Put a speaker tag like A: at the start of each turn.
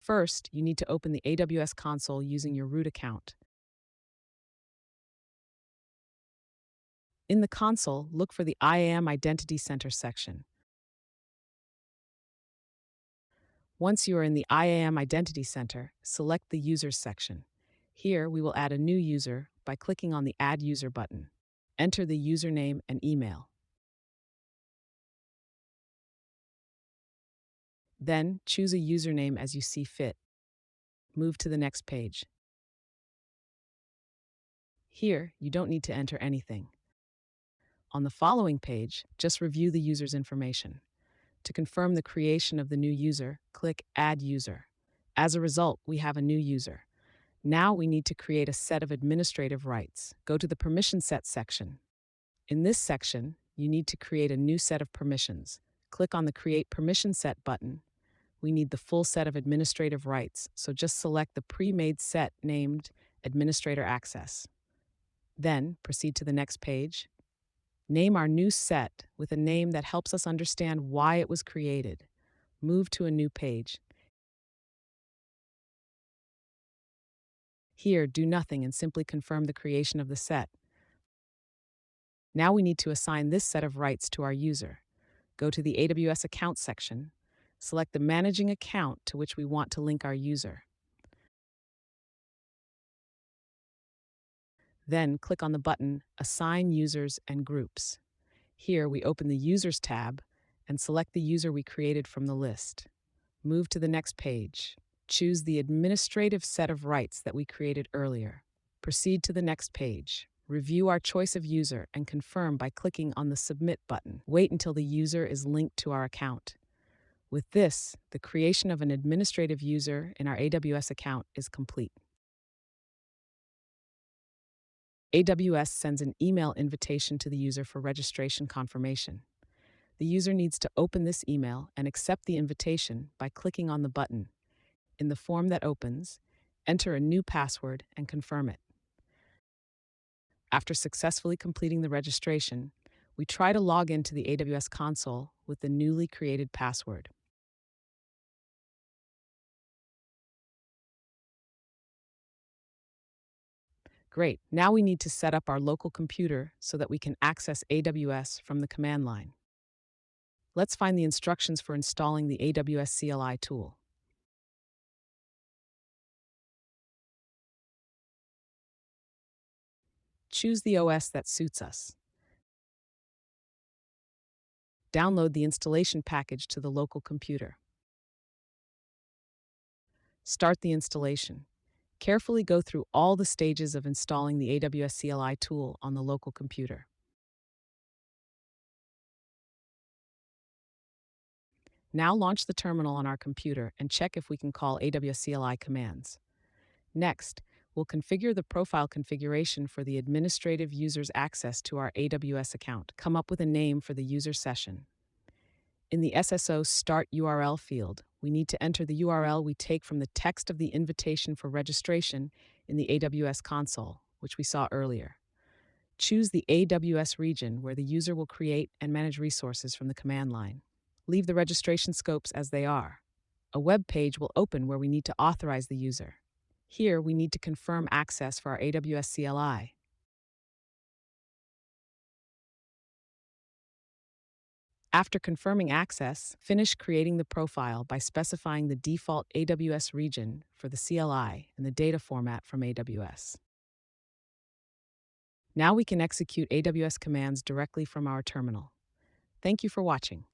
A: First, you need to open the AWS console using your root account. In the console, look for the IAM Identity Center section. Once you are in the IAM Identity Center, select the Users section. Here, we will add a new user by clicking on the Add User button. Enter the username and email. Then, choose a username as you see fit. Move to the next page. Here, you don't need to enter anything. On the following page, just review the user's information. To confirm the creation of the new user, click Add User. As a result, we have a new user. Now we need to create a set of administrative rights. Go to the Permission Set section. In this section, you need to create a new set of permissions. Click on the Create Permission Set button. We need the full set of administrative rights, so just select the pre-made set named Administrator Access. Then, proceed to the next page. Name our new set with a name that helps us understand why it was created. Move to a new page. Here, do nothing and simply confirm the creation of the set. Now we need to assign this set of rights to our user. Go to the AWS Account section. Select the Managing Account to which we want to link our user. Then click on the button Assign Users and Groups. Here we open the Users tab and select the user we created from the list. Move to the next page. Choose the administrative set of rights that we created earlier. Proceed to the next page. Review our choice of user and confirm by clicking on the Submit button. Wait until the user is linked to our account. With this, the creation of an administrative user in our AWS account is complete. AWS sends an email invitation to the user for registration confirmation. The user needs to open this email and accept the invitation by clicking on the button. In the form that opens, enter a new password and confirm it. After successfully completing the registration, we try to log into the AWS console with the newly created password. Great, now we need to set up our local computer so that we can access AWS from the command line. Let's find the instructions for installing the AWS CLI tool. Choose the OS that suits us. Download the installation package to the local computer. Start the installation. Carefully go through all the stages of installing the AWS CLI tool on the local computer. Now launch the terminal on our computer and check if we can call AWS CLI commands. Next, we'll configure the profile configuration for the administrative user's access to our AWS account. Come up with a name for the user session. In the SSO Start URL field, we need to enter the URL we take from the text of the invitation for registration in the AWS console, which we saw earlier. Choose the AWS region where the user will create and manage resources from the command line. Leave the registration scopes as they are. A web page will open where we need to authorize the user. Here, we need to confirm access for our AWS CLI. After confirming access, finish creating the profile by specifying the default AWS region for the CLI and the data format from AWS. Now we can execute AWS commands directly from our terminal. Thank you for watching.